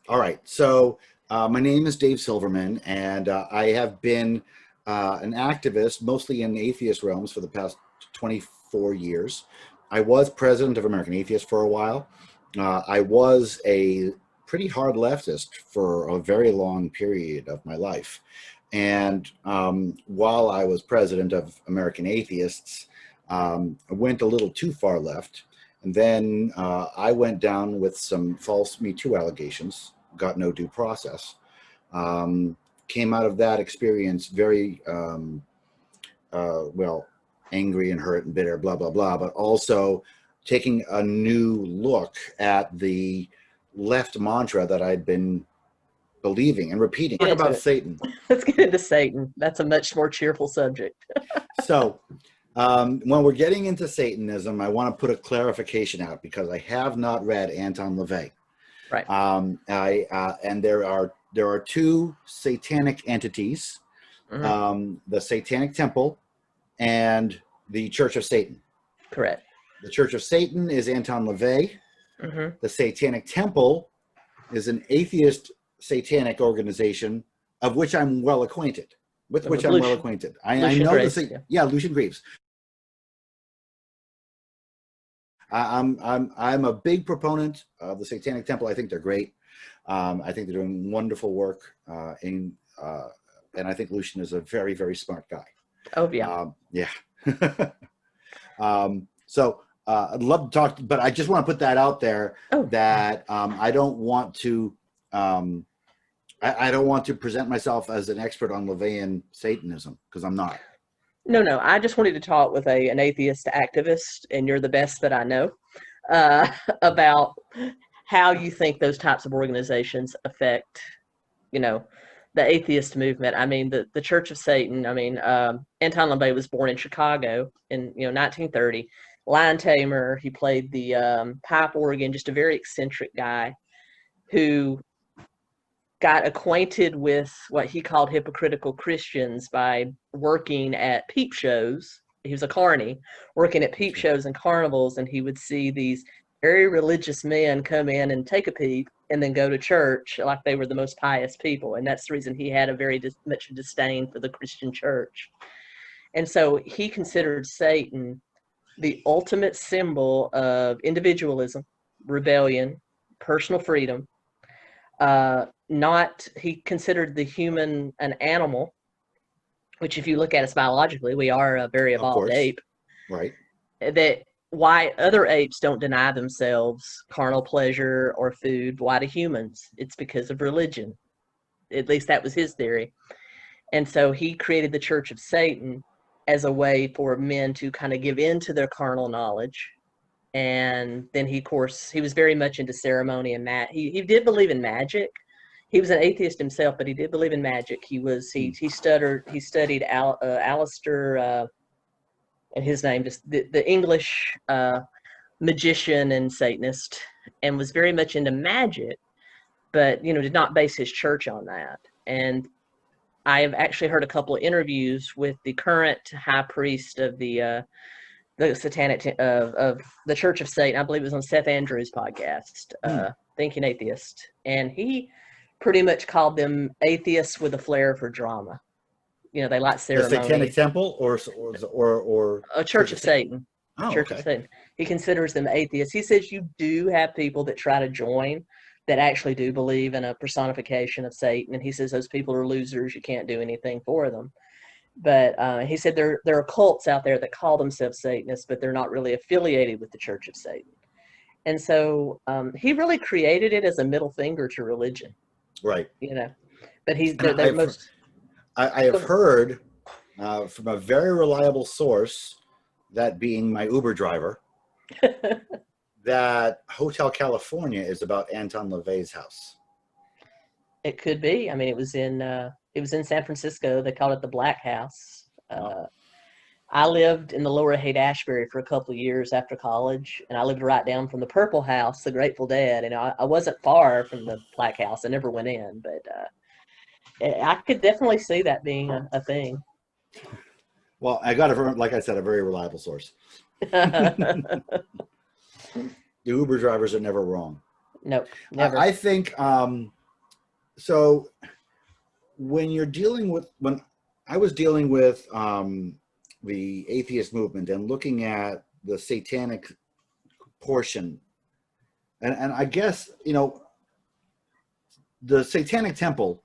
All right, so my name is Dave Silverman, and I have been an activist, mostly in atheist realms, for the past 24 years. I was president of American Atheist for a while. I was a pretty hard leftist for a very long period of my life. And while I was president of American Atheists, I went a little too far left. And then I went down with some false Me Too allegations, got no due process. Came out of that experience very, well, angry and hurt and bitter, blah, blah, blah, but also taking a new look at the left mantra that I'd been believing and repeating. Talk about Satan. Let's get into Satan. That's a much more cheerful subject. So when we're getting into Satanism, I want to put a clarification out because I have not read Anton LaVey. Right. And there are two satanic entities, the Satanic Temple and the Church of Satan. Correct. The Church of Satan is Anton LaVey. The Satanic Temple is an atheist satanic organization of which I'm well acquainted. With which I'm well acquainted. I know Graves, Lucian Greaves. I'm a big proponent of the Satanic Temple. I think they're great. I think they're doing wonderful work, and I think Lucian is a very, very smart guy. Oh yeah. So I'd love to talk, but I just want to put that out there that I don't want to. I don't want to present myself as an expert on LaVeyan Satanism because I'm not. No. I just wanted to talk with an atheist activist, and you're the best that I know, about how you think those types of organizations affect, the atheist movement. I mean, the Church of Satan. I mean, Anton LaVey was born in Chicago in 1930. Lion tamer. He played the pipe organ. Just a very eccentric guy who got acquainted with what he called hypocritical Christians by working at peep shows. He was a carny, working at peep shows and carnivals, and he would see these very religious men come in and take a peep and then go to church like they were the most pious people. And that's the reason he had a very much disdain for the Christian church. And so he considered Satan the ultimate symbol of individualism, rebellion, personal freedom. He considered the human an animal, which if you look at us biologically, we are a very evolved ape. Right. That why other apes don't deny themselves carnal pleasure or food, why do humans? It's because of religion. At least that was his theory. And so he created the Church of Satan as a way for men to kind of give in to their carnal knowledge. And then he was very much into ceremony and he did believe in magic. He was an atheist himself, but he did believe in magic. He studied Alistair, and his name, just the English magician and Satanist, and was very much into magic, but did not base his church on that. And I have actually heard a couple of interviews with the current high priest of the satanic of the Church of Satan. I believe it was on Seth Andrews' podcast, Thinking Atheist, and he pretty much called them atheists with a flair for drama. They like ceremony. The Satanic Temple or a Church of Satan. Church of Satan. He considers them atheists. He says you do have people that try to join that actually do believe in a personification of Satan, and he says those people are losers. You can't do anything for them. But he said there are cults out there that call themselves Satanists, but they're not really affiliated with the Church of Satan. And so he really created it as a middle finger to religion. Right. But I have heard from a very reliable source, that being my Uber driver, that Hotel California is about Anton LaVey's house? It could be. I mean, it was in San Francisco. They called it the Black House. Oh, I lived in the Lower Haight-Ashbury for a couple of years after college, and I lived right down from the Purple House, the Grateful Dead. And I wasn't far from the Black House. I never went in, but I could definitely see that being a thing. well, I got it from, like I said, a very reliable source. The Uber drivers are never wrong. Nope, never. I think so. When I was dealing with the atheist movement and looking at the satanic portion, and I guess, the Satanic Temple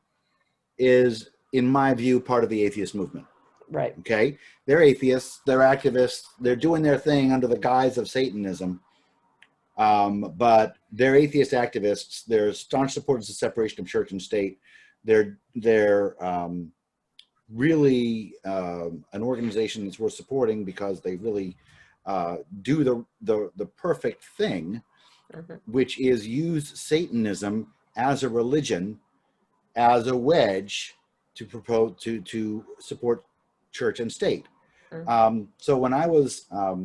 is, in my view, part of the atheist movement. Right. Okay, they're atheists, they're activists, they're doing their thing under the guise of Satanism. But they're atheist activists. They're staunch supporters of separation of church and state. They're really an organization that's worth supporting because they really do the perfect thing, which is use Satanism as a religion, as a wedge to propose to support church and state. So when I was at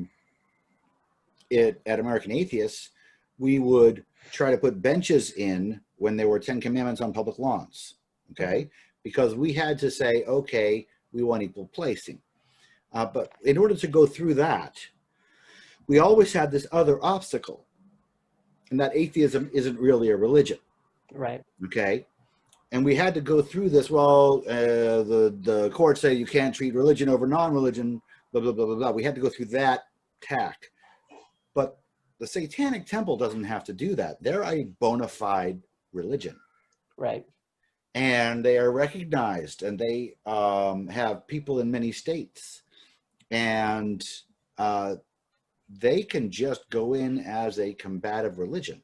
American Atheists, we would try to put benches in when there were 10 commandments on public lawns, okay? Because we had to say, okay, we want equal placing. But in order to go through that, we always had this other obstacle, and that atheism isn't really a religion. Right. Okay? And we had to go through this, the courts say you can't treat religion over non-religion, blah, blah, blah, blah, blah. We had to go through that tack. But the Satanic Temple doesn't have to do that. They're a bona fide religion. Right. And they are recognized, and they have people in many states. And they can just go in as a combative religion.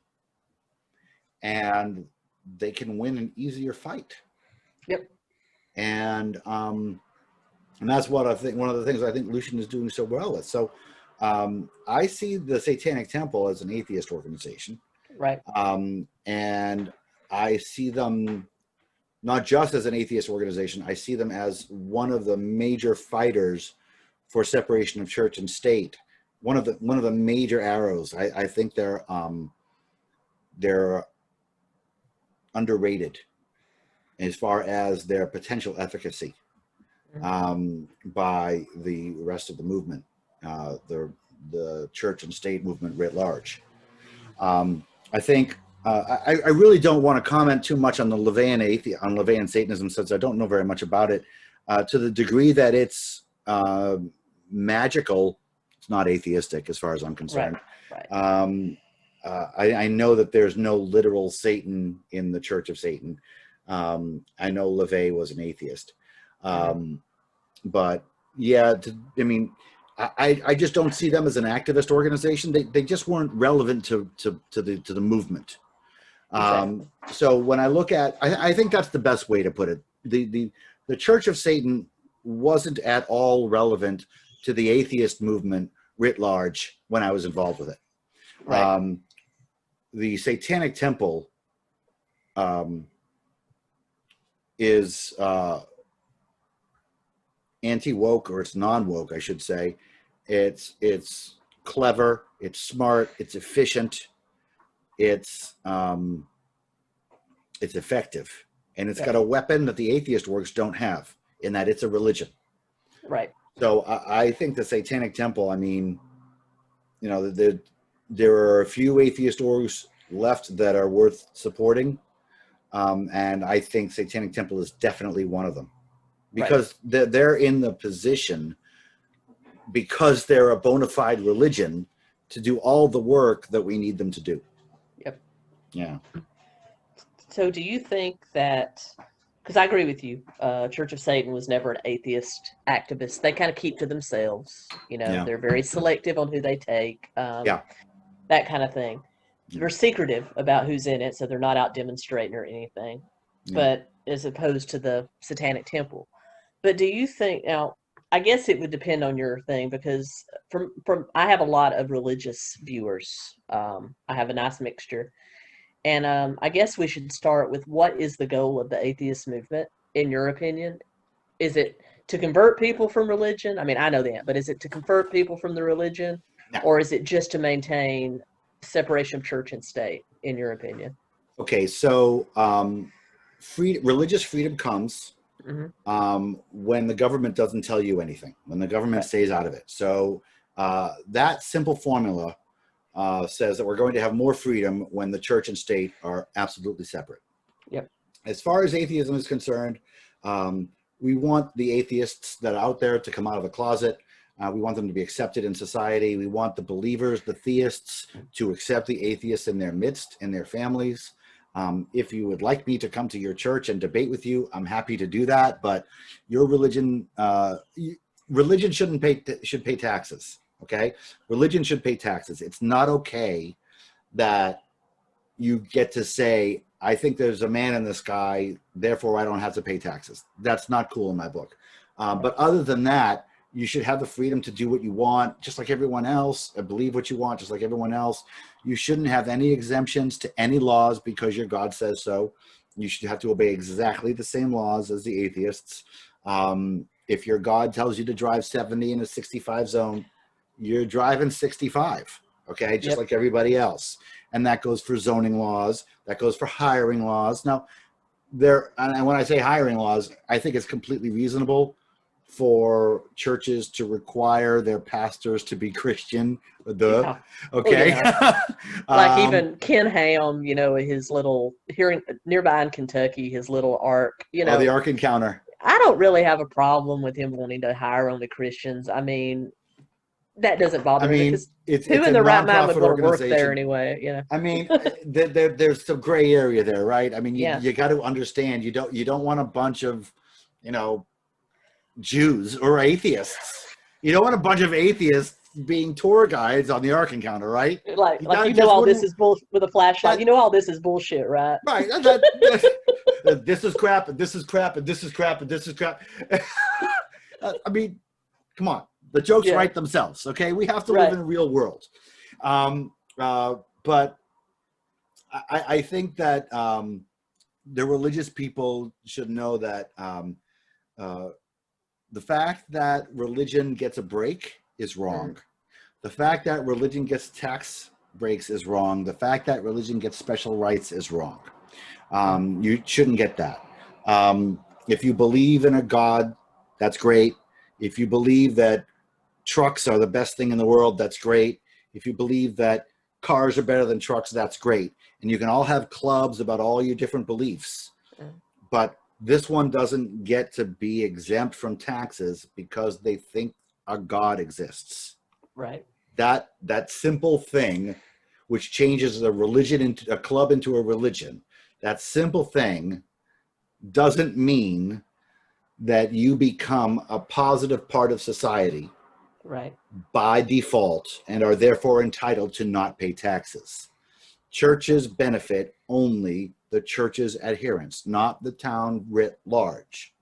And they can win an easier fight. Yep. And that's what I think, one of the things I think Lucian is doing so well with. So I see the Satanic Temple as an atheist organization. Right. And I see them not just as an atheist organization, I see them as one of the major fighters for separation of church and state. One of the major arrows. I think they're underrated as far as their potential efficacy by the rest of the movement, the church and state movement writ large. I think I really don't want to comment too much on the LaVeyan Satanism, since I don't know very much about it. To the degree that it's magical, it's not atheistic as far as I'm concerned. Right. I know that there's no literal Satan in the Church of Satan. I know LaVey was an atheist. But yeah, I just don't see them as an activist organization. They just weren't relevant to the movement. Exactly. So when I look at, I think that's the best way to put it. The Church of Satan wasn't at all relevant to the atheist movement writ large when I was involved with it. Right. The Satanic Temple is anti-woke, or it's non-woke, I should say. It's clever, it's smart, it's efficient, it's effective, and it's got a weapon that the atheist works don't have, in that it's a religion. Right. So I think the Satanic Temple, there are a few atheist orgs left that are worth supporting, and I think Satanic Temple is definitely one of them, because they're in the position, because they're a bona fide religion, to do all the work that we need them to do. Yep. Yeah. So do you think that, because I agree with you, Church of Satan was never an atheist activist. They kind of keep to themselves. They're very selective on who they take. That kind of thing. They're secretive about who's in it, so they're not out demonstrating or anything. But as opposed to the Satanic Temple. But do you think, now, I guess it would depend on your thing because from I have a lot of religious viewers. I have a nice mixture, and I guess we should start with what is the goal of the atheist movement, in your opinion? Is it to convert people from religion? I mean, I know that, but is it to convert people from the religion, No. or is it just to maintain separation of church and state, in your opinion? Okay, so religious freedom comes Hmm. when the government doesn't tell you anything, when the government Right. stays out of it. So that simple formula says that we're going to have more freedom when the church and state are absolutely separate. Yep. As far as atheism is concerned, we want the atheists that are out there to come out of the closet. We want them to be accepted in society. We want the believers, the theists, to accept the atheists in their midst, in their families. If you would like me to come to your church and debate with you, I'm happy to do that. But your religion, religion should pay taxes. Okay, religion should pay taxes. It's not okay that you get to say, I think there's a man in the sky, therefore I don't have to pay taxes. That's not cool in my book. But other than that, you should have the freedom to do what you want, just like everyone else, believe what you want, just like everyone else. You shouldn't have any exemptions to any laws because your God says so. You should have to obey exactly the same laws as the atheists. If your God tells you to drive 70 in a 65 zone, you're driving 65, okay? Just Yep. like everybody else. And that goes for zoning laws. That goes for hiring laws. Now, and when I say hiring laws, I think it's completely reasonable for churches to require their pastors to be Christian. Yeah. Okay. Yeah. Like even Ken Ham, his little here nearby in Kentucky, his little ark, the Ark Encounter. I don't really have a problem with him wanting to hire only Christians. I mean, that doesn't bother me because it's who a in their right mind would nonprofit want to work there organization. anyway? I mean, there's some gray area there, right? I mean, Yeah. you got to understand, you don't want a bunch of, Jews or atheists. You don't want a bunch of atheists being tour guides on the Ark Encounter, right? Like Just all this wouldn't. is bull with a flashlight. That, All this is bullshit, right? right. This is crap, and this is crap, and this is crap, and this is crap. I mean, come on. The jokes write themselves, okay? We have to live in a real world. But I think that the religious people should know that the fact that religion gets a break is wrong. The fact that religion gets tax breaks is wrong. The fact that religion gets special rights is wrong. You shouldn't get that. If you believe in a God, that's great. If you believe that trucks are the best thing in the world, that's great. If you believe that cars are better than trucks, that's great. And you can all have clubs about all your different beliefs. But this one doesn't get to be exempt from taxes because they think a God exists. Right. That simple thing, which changes a religion into a club into a religion, that simple thing doesn't mean that you become a positive part of society, right, by default, and are therefore entitled to not pay taxes. Churches benefit only the church's adherents, not the town writ large.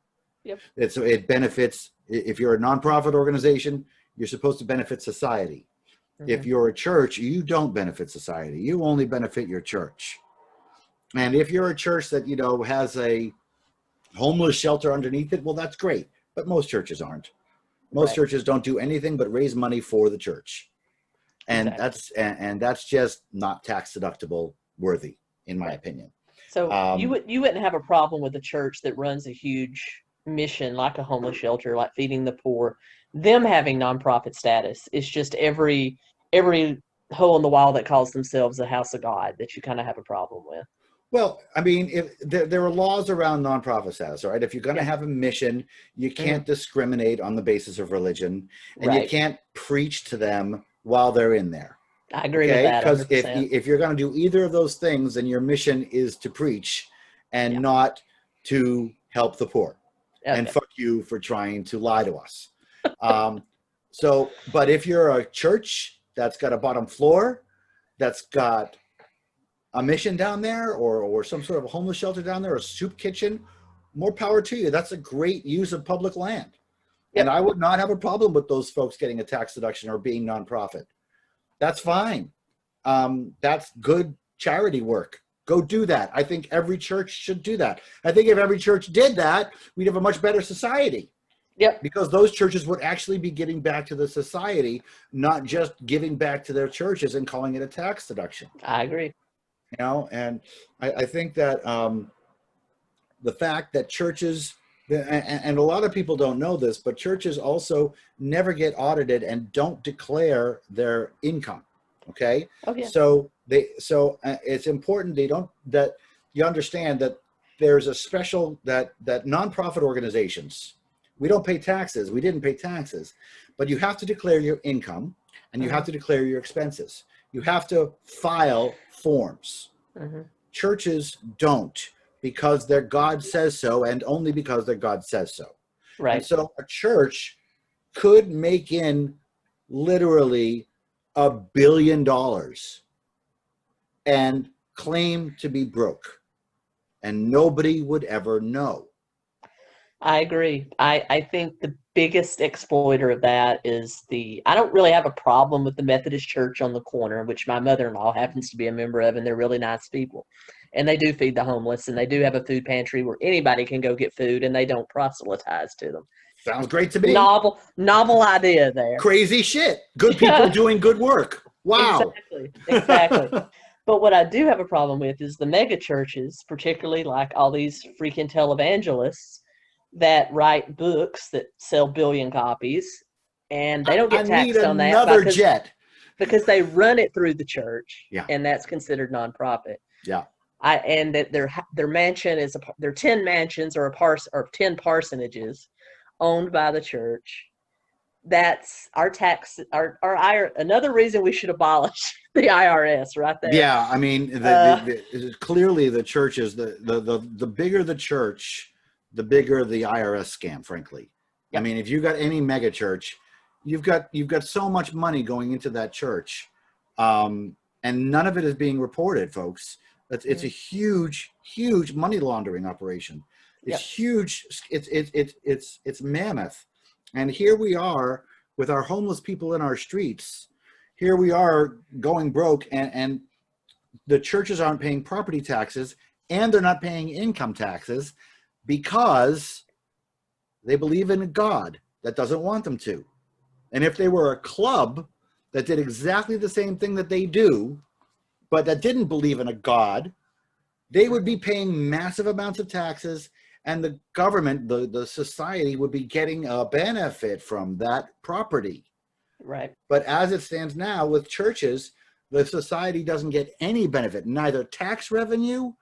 Yep. It benefits, if you're a nonprofit organization, you're supposed to benefit society. If you're a church, you don't benefit society. You only benefit your church. And if you're a church that, has a homeless shelter underneath it, well, that's great. But most churches aren't. Most churches don't do anything but raise money for the church. And that's just not tax deductible worthy, in my opinion. So you wouldn't have a problem with a church that runs a huge mission like a homeless shelter, like feeding the poor, them having nonprofit status. It's just every hole in the wall that calls themselves a house of God that you kind of have a problem with. Well, I mean, if there are laws around nonprofit status, right? If you're going to have a mission, you can't discriminate on the basis of religion, and you can't preach to them while they're in there. I agree with that. Because if you're going to do either of those things, then your mission is to preach and not to help the poor. And fuck you for trying to lie to us. But if you're a church that's got a bottom floor, that's got a mission down there, or some sort of a homeless shelter down there, a soup kitchen, more power to you. That's a great use of public land. And I would not have a problem with those folks getting a tax deduction or being nonprofit. That's fine. That's good charity work. Go do that. I think every church should do that. I think if every church did that, we'd have a much better society. Yep. Because those churches would actually be giving back to the society, not just giving back to their churches and calling it a tax deduction. I agree. You know, and I think that the fact that churches, and a lot of people don't know this, but churches also never get audited and don't declare their income. Okay. Oh, yeah. So it's important that you understand that there's a special that nonprofit organizations, we don't pay taxes. We didn't pay taxes, but you have to declare your income and you have to declare your expenses. You have to file forms. Churches don't, because their God says so, and only because their God says so. Right. And so a church could make in literally $1 billion and claim to be broke, and nobody would ever know. I agree. I think the biggest exploiter of that is I don't really have a problem with the Methodist church on the corner, which my mother-in-law happens to be a member of, and they're really nice people. And they do feed the homeless, and they do have a food pantry where anybody can go get food, and they don't proselytize to them. Sounds great to me. Novel idea there. Crazy shit. Good people doing good work. Wow. Exactly. But what I do have a problem with is the mega churches, particularly like all these freaking televangelists that write books that sell billion copies, and they don't get taxed on that because they run it through the church, and that's considered nonprofit. Yeah. And that their mansion is they're 10 mansions or 10 parsonages owned by the church. That's our tax, another reason we should abolish the IRS right there. Yeah, I mean, clearly the church is the bigger the church, the bigger the IRS scam, frankly. Yep. I mean, if you got any mega church, you've got so much money going into that church, and none of it is being reported, folks. It's a huge money laundering operation. It's huge. It's mammoth. And here we are with our homeless people in our streets. Here we are going broke, and the churches aren't paying property taxes, and they're not paying income taxes because they believe in a God that doesn't want them to. And if they were a club that did exactly the same thing that they do, but that didn't believe in a God, they would be paying massive amounts of taxes, and the government, the society, would be getting a benefit from that property. Right. But as it stands now with churches, the society doesn't get any benefit, neither tax revenue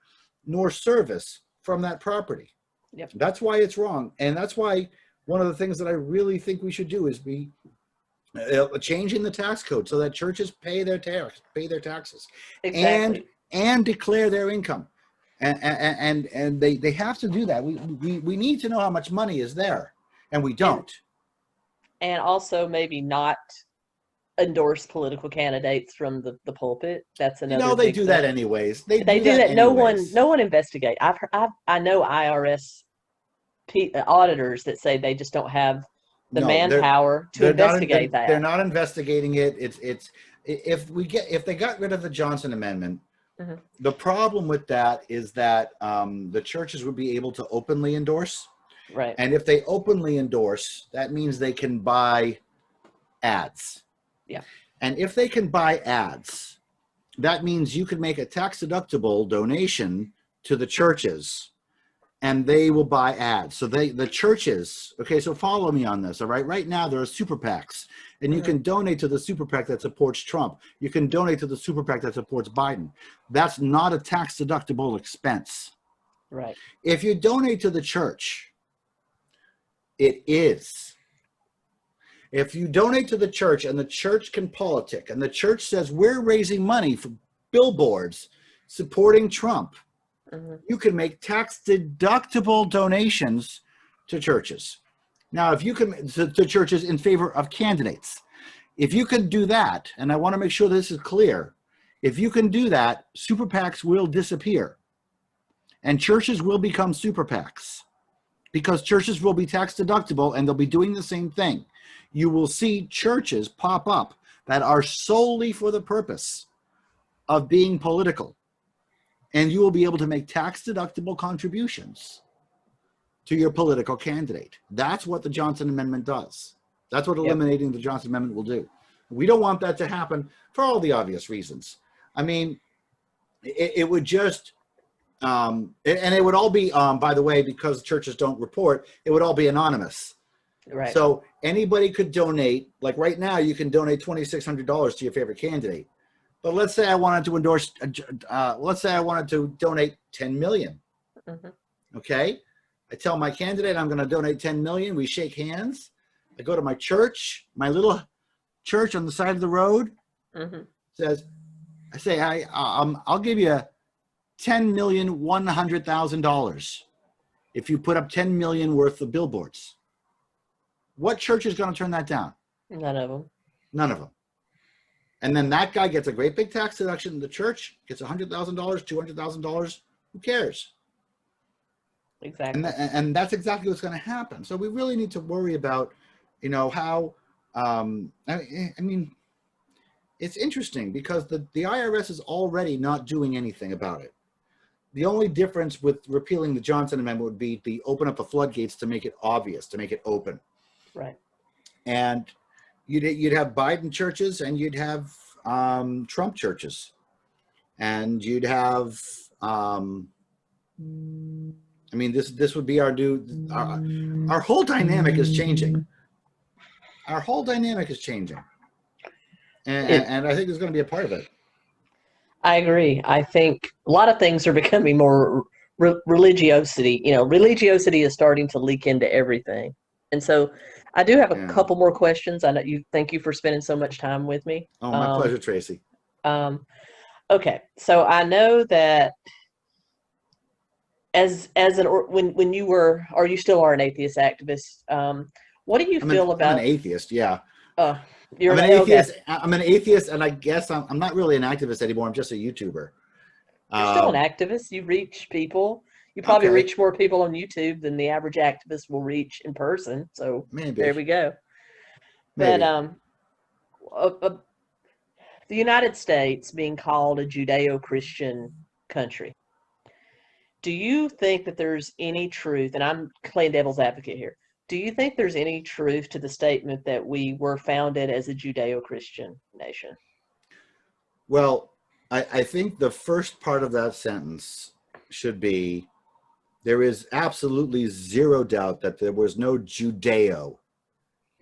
nor service from that property. Yep. That's why it's wrong. And that's why one of the things that I really think we should do is be changing the tax code so that churches pay their taxes, exactly, and declare their income. And they have to do that. We need to know how much money is there, and we don't. And also maybe not endorse political candidates from the pulpit. That's another. They do that anyways. They do that. No one investigate. I know IRS auditors that say they just don't have the manpower to investigate that. They're not investigating it. If they got rid of the Johnson Amendment, the problem with that is that the churches would be able to openly endorse. Right. And if they openly endorse, that means they can buy ads. Yeah. And if they can buy ads, that means you can make a tax-deductible donation to the churches, and they will buy ads. So the churches, okay, so follow me on this, all right? Right now, there are super PACs, and you can donate to the super PAC that supports Trump. You can donate to the super PAC that supports Biden. That's not a tax-deductible expense. Right. If you donate to the church, it is. If you donate to the church and the church can politic, and the church says, we're raising money for billboards supporting Trump, you can make tax-deductible donations to churches. Now, if you can, to churches in favor of candidates, if you can do that, and I want to make sure this is clear, if you can do that, super PACs will disappear, and churches will become super PACs. because churches will be tax deductible and they'll be doing the same thing. You will see churches pop up that are solely for the purpose of being political. And you will be able to make tax deductible contributions to your political candidate. That's what the Johnson Amendment does. That's what eliminating the Johnson Amendment will do. We don't want that to happen for all the obvious reasons. I mean, it would just, and it would all be, by the way, because churches don't report, it would all be anonymous. Right. So anybody could donate. Like right now, you can donate $2,600 to your favorite candidate. But let's say I wanted to endorse, let's say I wanted to donate 10 million. Okay. I tell my candidate I'm going to donate 10 million. We shake hands. I go to my church, my little church on the side of the road. I say, I'll give you $10,100,000 if you put up 10 million worth of billboards. What church is going to turn that down? None of them. None of them. And then that guy gets a great big tax deduction. The church gets $100,000, $200,000. Who cares? Exactly. And that's exactly what's going to happen. So we really need to worry about, you know, how, I mean, it's interesting because the IRS is already not doing anything about it. The only difference with repealing the Johnson Amendment would be to open up the floodgates to make it obvious, to make it open. Right. And you'd have Biden churches and you'd have Trump churches. And you'd have, I mean, this would be our new, our whole dynamic is changing. Our whole dynamic is changing. And I think there's going to be a part of it. I agree. I think a lot of things are becoming more religiosity. You know, religiosity is starting to leak into everything. And so I do have a couple more questions. I know you. Thank you for spending so much time with me. Oh, my pleasure, Tracy. Okay, so I know that when you were, or you still are an atheist activist. What do you feel about? I'm an atheist. Yeah. You're I'm an atheist. Okay. I'm an atheist, and I guess I'm not really an activist anymore. I'm just a YouTuber. You're still an activist. You reach people. You probably reach more people on YouTube than the average activist will reach in person. So maybe. There we go. Maybe. But the United States being called a Judeo-Christian country, do you think that there's any truth, and I'm playing devil's advocate here, do you think there's any truth to the statement that we were founded as a Judeo-Christian nation? Well, I think the first part of that sentence should be, there is absolutely zero doubt that there was no Judeo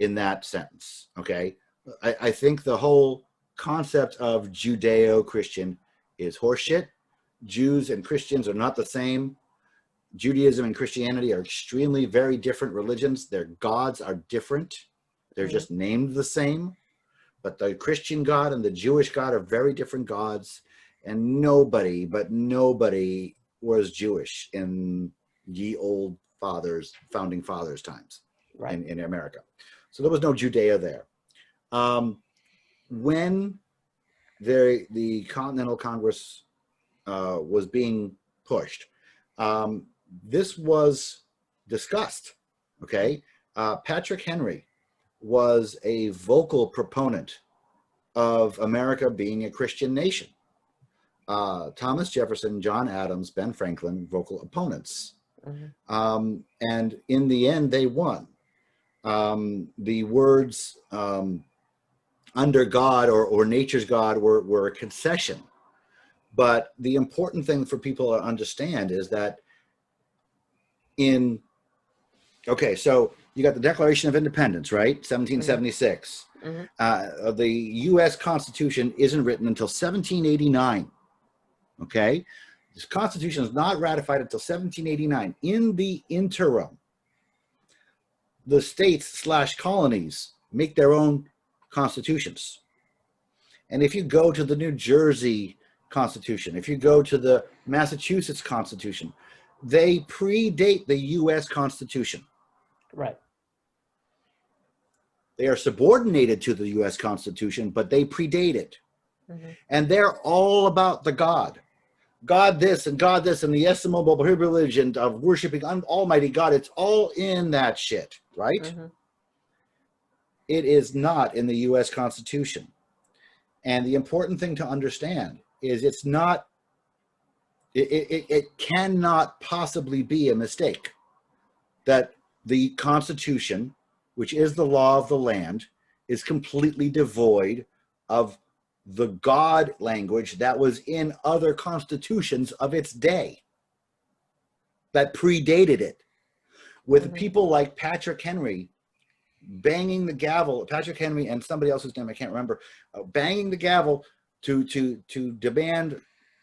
in that sentence, okay? I think the whole concept of Judeo-Christian is horseshit. Jews and Christians are not the same. Judaism and Christianity are extremely very different religions. Their gods are different. They're just named the same. But the Christian God and the Jewish God are very different gods. And nobody was Jewish in ye old founding fathers times in America. So there was no Judea there. When the Continental Congress was being pushed, this was discussed, okay? Patrick Henry was a vocal proponent of America being a Christian nation. Thomas Jefferson, John Adams, Ben Franklin, vocal opponents. And in the end, they won. The words under God or nature's God were a concession. But the important thing for people to understand is that so you got the Declaration of Independence, right? 1776. The U.S. Constitution isn't written until 1789. Okay? This Constitution is not ratified until 1789. In the interim, the states/colonies make their own constitutions. And if you go to the New Jersey Constitution, if you go to the Massachusetts Constitution, they predate the U.S. Constitution. Right. They are subordinated to the U.S. Constitution, but they predate it. And they're all about the God. God this and God this and the estimable religion of worshiping Almighty God. It's all in that shit, right? Mm-hmm. It is not in the U.S. Constitution. And the important thing to understand is it's not, it cannot possibly be a mistake that the Constitution, which is the law of the land, is completely devoid of the God language that was in other constitutions of its day that predated it. With Mm-hmm. people like Patrick Henry banging the gavel, Patrick Henry and somebody else's name I can't remember, banging the gavel to demand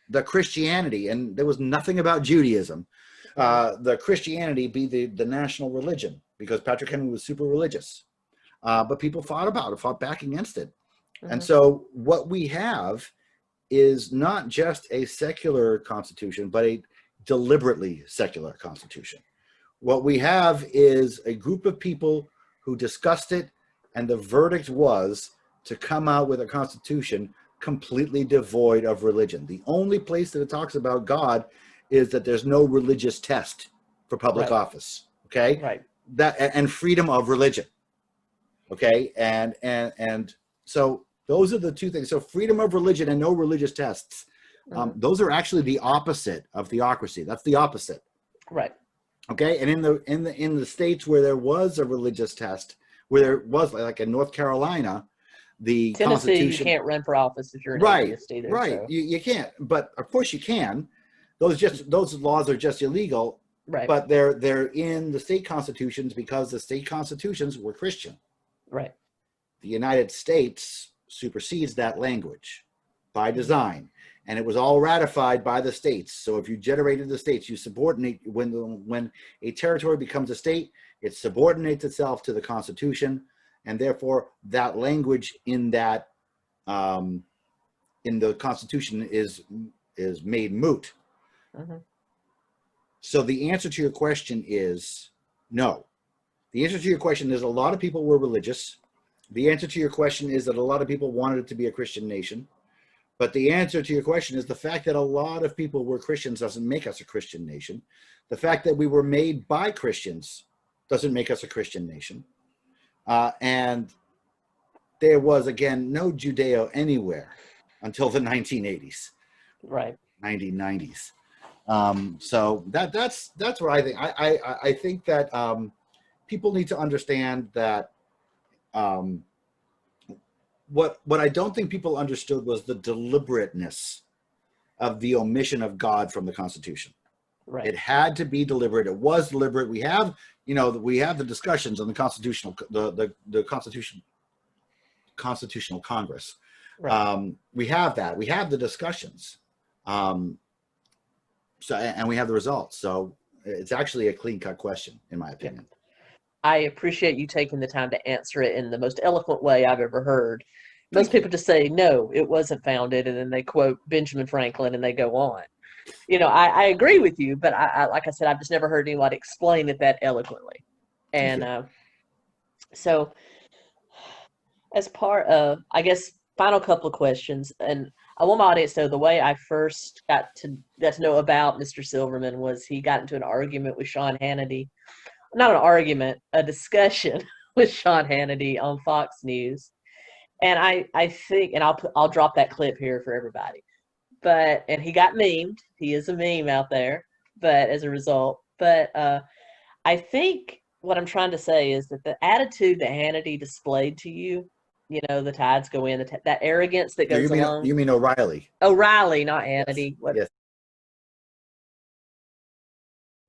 the Christianity, and there was nothing about Judaism. The Christianity be the national religion, because Patrick Henry was super religious. But people fought back against it. Mm-hmm. And so what we have is not just a secular constitution, but a deliberately secular constitution. What we have is a group of people who discussed it, and the verdict was to come out with a constitution completely devoid of religion. The only place that it talks about God is that there's no religious test for public office. Okay. Right. That and freedom of religion. Okay. And so those are the two things. So freedom of religion and no religious tests. Those are actually the opposite of theocracy. That's the opposite. Right. Okay. And in the states where there was a religious test, where there was, like in North Carolina, the Tennessee, Constitution, you can't run for office if you're an right, atheist either. right. So. You can't, but of course you can. Those laws are just illegal. Right. But they're in the state constitutions because the state constitutions were Christian. Right. The United States supersedes that language by design, and it was all ratified by the states. So if you generated the states, you subordinate, when a territory becomes a state, it subordinates itself to the Constitution, and therefore that language in that in the Constitution is made moot. Mm-hmm. So the answer to your question is no. The answer to your question is a lot of people were religious. The answer to your question is that a lot of people wanted it to be a Christian nation. But the answer to your question is the fact that a lot of people were Christians doesn't make us a Christian nation. The fact that we were made by Christians doesn't make us a Christian nation. And there was, again, no Judeo anywhere until the 1980s. Right. 1990s. So that's what I think. I think that people need to understand that what I don't think people understood was the deliberateness of the omission of God from the Constitution. Right. It had to be deliberate. It was deliberate. We have, we have the discussions on the constitutional, the Constitutional Congress. Right. We have that. We have the discussions. So, and we have the results. So it's actually a clean-cut question, in my opinion. I appreciate you taking the time to answer it in the most eloquent way I've ever heard. Most people just say, no, it wasn't founded, and then they quote Benjamin Franklin and they go on. I agree with you, but I like I said, I've just never heard anyone explain it that eloquently. And so as part of, I guess, final couple of questions, and I want my audience to know the way I first got to know about Mr. Silverman was he got into an argument with Sean Hannity. Not an argument, a discussion with Sean Hannity on Fox News. And I think, and I'll drop that clip here for everybody. And he got memed. He is a meme out there, but as a result. But I think what I'm trying to say is that the attitude that Hannity displayed to you, the tides go in, that arrogance that goes along. You mean O'Reilly? O'Reilly, not Hannity. Yes.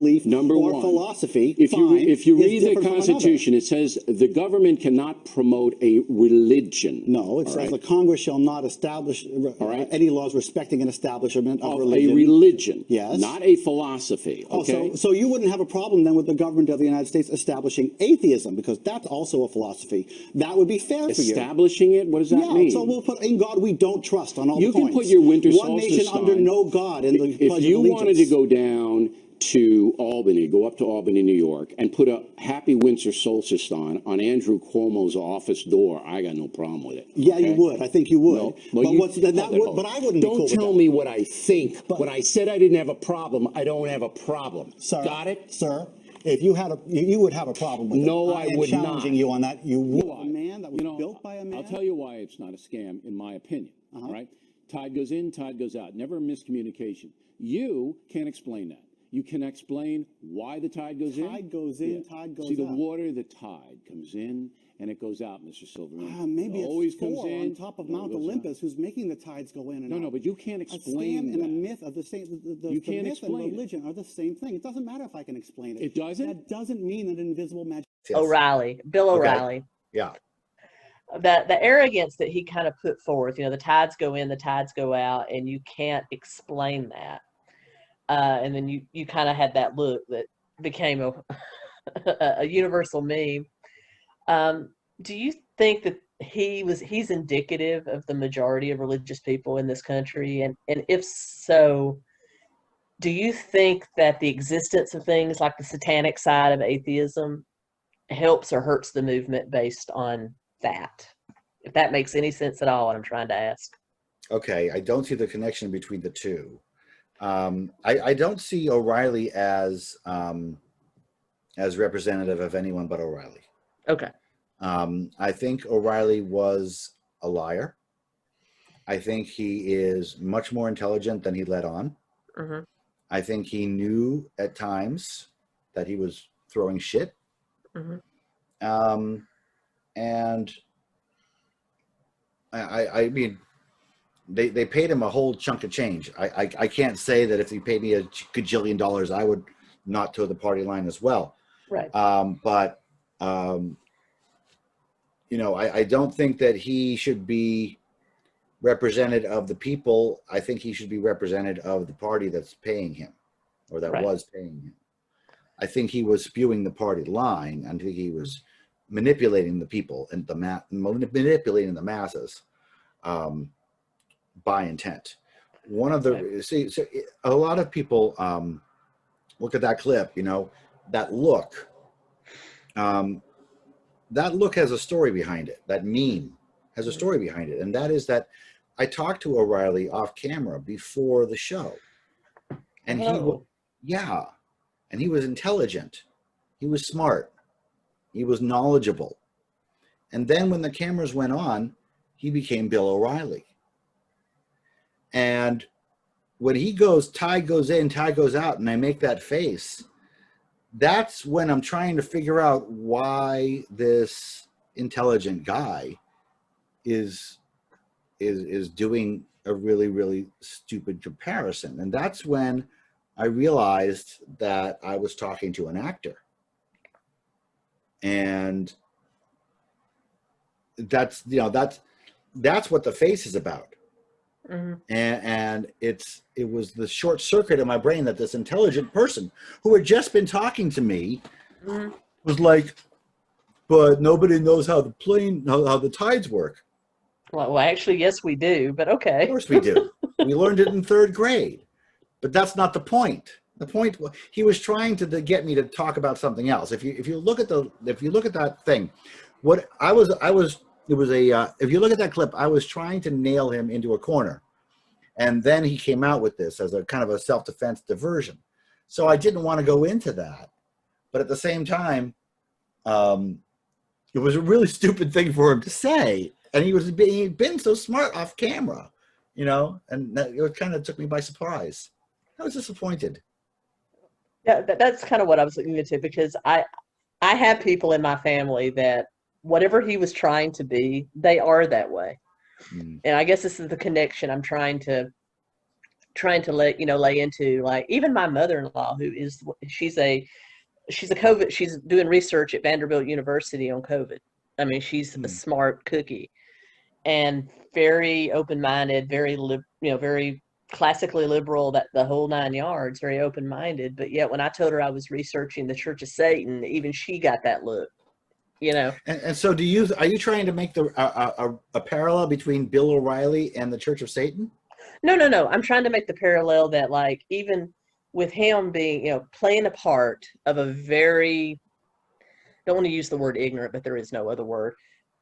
Belief Number or one, philosophy. If you read the Constitution, it says the government cannot promote a religion. No, it says the Congress shall not establish any laws respecting an establishment of religion. A religion, yes, not a philosophy. Okay, so you wouldn't have a problem then with the government of the United States establishing atheism, because that's also a philosophy. That would be fair for you. Establishing it? What does that mean? So we'll put in God we don't trust on all you the points. can put your winter one solstice nation sign. under no God in the Pledge of If you Allegiance. wanted to go down to Albany, go up to Albany, New York, and put a Happy Winter Solstice on Andrew Cuomo's office door, I got no problem with it. Yeah, okay? you would. I think you would. No, but you, what's that? But I wouldn't. Don't be cool tell me what I think. But when I said I didn't have a problem, I don't have a problem. Sir, got it, sir? If you had you would have a problem with it. No, I would not. Challenging you on that. You would. Why? A man that was built by a man. I'll tell you why it's not a scam, in my opinion. All right, tide goes in, tide goes out. Never a miscommunication. You can't explain that. You can explain why the tide goes in. Tide goes in, tide goes out. See, the water, the tide comes in and it goes out, Mr. Silverman. Maybe it it's always Thor comes in on top of Mount Olympus who's making the tides go in and out. No, but you can't explain A scam and a myth are the same. You can't myth explain and religion are the same thing. It doesn't matter if I can explain it. It doesn't? That doesn't mean an invisible magic. Yes. O'Reilly, Bill O'Reilly. Yeah. The arrogance that he kind of put forth, the tides go in, the tides go out, and you can't explain that. And then you kind of had that look that became a universal meme. Do you think that he's indicative of the majority of religious people in this country? And if so, do you think that the existence of things like the satanic side of atheism helps or hurts the movement based on that? If that makes any sense at all, what I'm trying to ask. Okay, I don't see the connection between the two. I don't see O'Reilly as representative of anyone but O'Reilly. Okay. I think O'Reilly was a liar. I think he is much more intelligent than he let on. Mm-hmm. I think he knew at times that he was throwing shit. Mm-hmm. And I mean, they paid him a whole chunk of change. I can't say that if he paid me a gajillion dollars, I would not toe the party line as well. Right. But I don't think that he should be representative of the people. I think he should be representative of the party that's paying him, or that was paying him. I think he was spewing the party line. I think he was manipulating the people and manipulating the masses by intent. One of the so a lot of people look at that clip. That look. That look has a story behind it. That meme has a story behind it, and that is that I talked to O'Reilly off camera before the show, and he was intelligent, he was smart, he was knowledgeable, and then when the cameras went on, he became Bill O'Reilly. And when he goes, tide goes in, tide goes out, and I make that face, that's when I'm trying to figure out why this intelligent guy is doing a really, really stupid comparison. And that's when I realized that I was talking to an actor. And that's what the face is about. Mm-hmm. And it was the short circuit in my brain that this intelligent person who had just been talking to me was like, but nobody knows how the tides work. Well, actually, yes, we do, but okay. Of course we do. We learned it in 3rd grade, but that's not the point. The point, he was trying to get me to talk about something else. If you look at that thing, if you look at that clip, I was trying to nail him into a corner, and then he came out with this as a kind of a self-defense diversion. So I didn't want to go into that, but at the same time, it was a really stupid thing for him to say, and he'd been so smart off camera, and it kind of took me by surprise. I was disappointed. Yeah, that's kind of what I was looking into, because I have people in my family that whatever he was trying to be, they are that way. And I guess this is the connection I'm trying to lay into. Like, even my mother-in-law, she's doing research at Vanderbilt University on COVID. I mean, she's a smart cookie and very open-minded, very classically liberal, that the whole 9 yards, very open-minded. But yet when I told her I was researching the Church of Satan, even she got that look. And so are you trying to make a parallel between Bill O'Reilly and the Church of Satan? No. I'm trying to make the parallel that, like, even with him being, playing a part of a very, don't want to use the word ignorant, but there is no other word,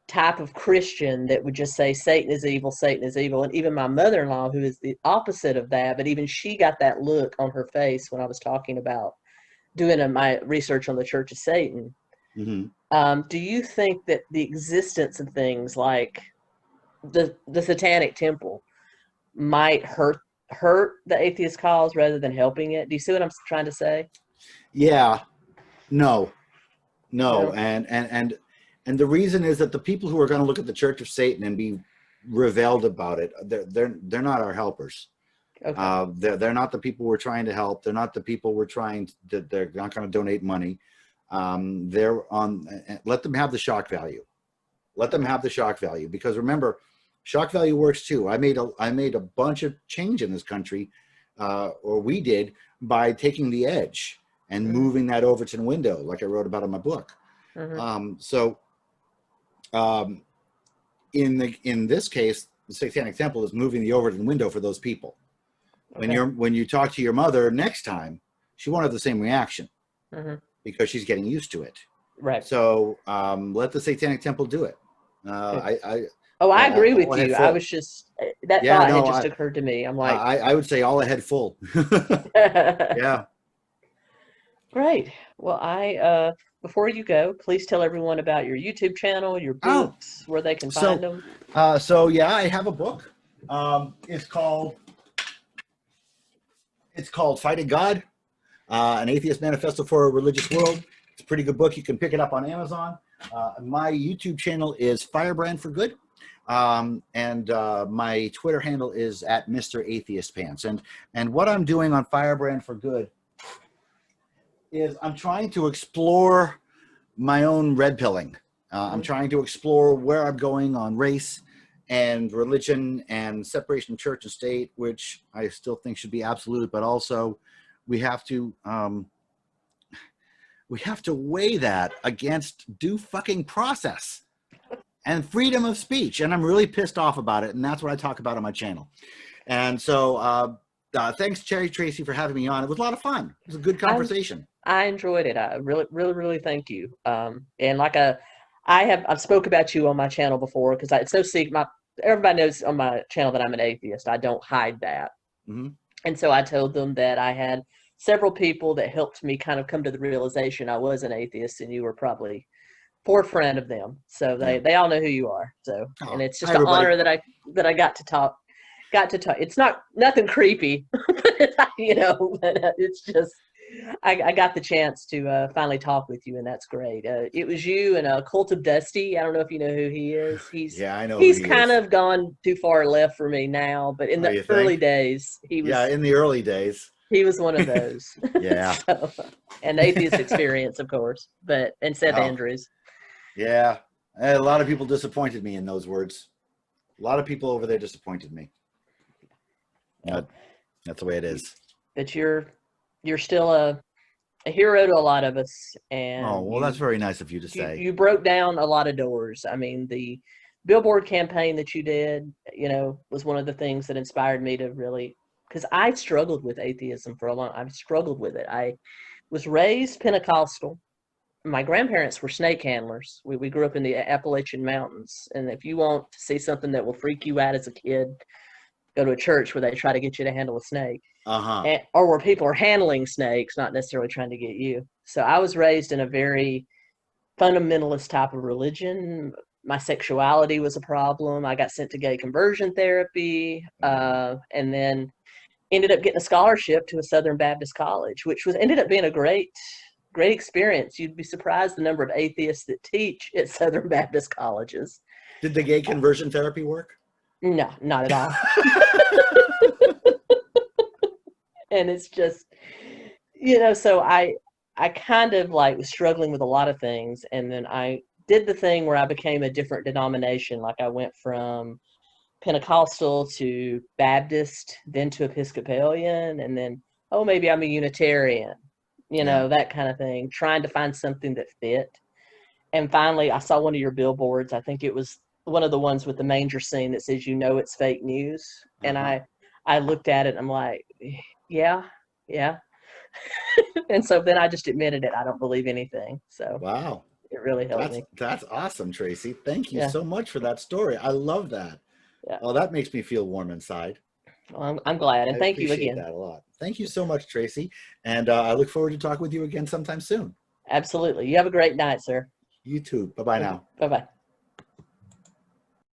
type of Christian that would just say Satan is evil, Satan is evil. And even my mother-in-law, who is the opposite of that, but even she got that look on her face when I was talking about doing my research on the Church of Satan. Mm-hmm. Do you think that the existence of things like the Satanic Temple might hurt the atheist cause rather than helping it? Do you see what I'm trying to say? Yeah. No. No. And the reason is that the people who are going to look at the Church of Satan and be reviled about it, they're not our helpers. Okay. They're not the people we're trying to help. They're not the people they're not going to donate money. Let them have the shock value. Let them have the shock value, because remember, shock value works too. I made a bunch of change in this country, or we did, by taking the edge and Mm-hmm. moving that Overton window, like I wrote about in my book. Mm-hmm. In this case, the Satanic Temple is moving the Overton window for those people. Okay. When you talk to your mother next time, she won't have the same reaction, Mm-hmm. because she's getting used to it. Right. So let the Satanic Temple do it. I agree with you. I was just, that thought had just occurred to me. I'm like, I would say all ahead full. Yeah. Great. Well, before you go, please tell everyone about your YouTube channel, your books, where they can find them. I have a book. It's called Fighting God, an Atheist Manifesto for a Religious World. It's a pretty good book. You can pick it up on Amazon. My YouTube channel is Firebrand for Good. And my Twitter handle is at Mr. Atheist Pants. And what I'm doing on Firebrand for Good is I'm trying to explore my own red pilling. I'm trying to explore where I'm going on race and religion and separation of church and state, which I still think should be absolute, but also we have to weigh that against due fucking process and freedom of speech. And I'm really pissed off about it. And that's what I talk about on my channel. And so thanks, Cherry Tracy, for having me on. It was a lot of fun. It was a good conversation. I enjoyed it. I really, really, really thank you. And like I've spoke about you on my channel before, because it's no secret. Everybody knows on my channel that I'm an atheist. I don't hide that. Mm-hmm. And so I told them that I had several people that helped me kind of come to the realization I was an atheist, and you were probably forefront of them. So they all know who you are. So, and it's just an honor that I got to talk. It's nothing creepy, but it's just, I got the chance to finally talk with you, and that's great. It was you and Cult of Dusty. I don't know if you know who he is. I know. He's kind of gone too far left for me now, but in the early days, he was. Yeah, in the early days, he was one of those. Yeah. And Atheist Experience, of course, and Seth Andrews. Yeah, a lot of people disappointed me in those words. A lot of people over there disappointed me. That's the way it is. But you're still a hero to a lot of us. And that's very nice of you to say. You broke down a lot of doors. I mean, the billboard campaign that you did, was one of the things that inspired me to really, because I struggled with atheism for a long time. I've struggled with it. I was raised Pentecostal. My grandparents were snake handlers. We grew up in the Appalachian Mountains. And if you want to see something that will freak you out as a kid, go to a church where they try to get you to handle a snake. Or where people are handling snakes, not necessarily trying to get you. So I was raised in a very fundamentalist type of religion. My sexuality was a problem. I got sent to gay conversion therapy, and then ended up getting a scholarship to a Southern Baptist college, which ended up being a great experience. You'd be surprised the number of atheists that teach at Southern Baptist colleges. Did the gay conversion therapy work? No, not at all. And it's just, so I kind of was struggling with a lot of things. And then I did the thing where I became a different denomination. Like I went from Pentecostal to Baptist, then to Episcopalian, and then, maybe I'm a Unitarian, that kind of thing, trying to find something that fit. And finally, I saw one of your billboards. I think it was one of the ones with the manger scene that says, it's fake news. And I looked at it and I'm like, yeah. And so then I just admitted it. I don't believe anything. So Wow. it really helped me. That's awesome, Tracy. Thank you Yeah. so much for that story. I love that. Yeah. Oh, that makes me feel warm inside. Well, I'm glad. And I thank you appreciate again. that a lot. Thank you so much, Tracy. And I look forward to talking with you again sometime soon. Absolutely. You have a great night, sir. You too. Bye-bye now. Bye-bye.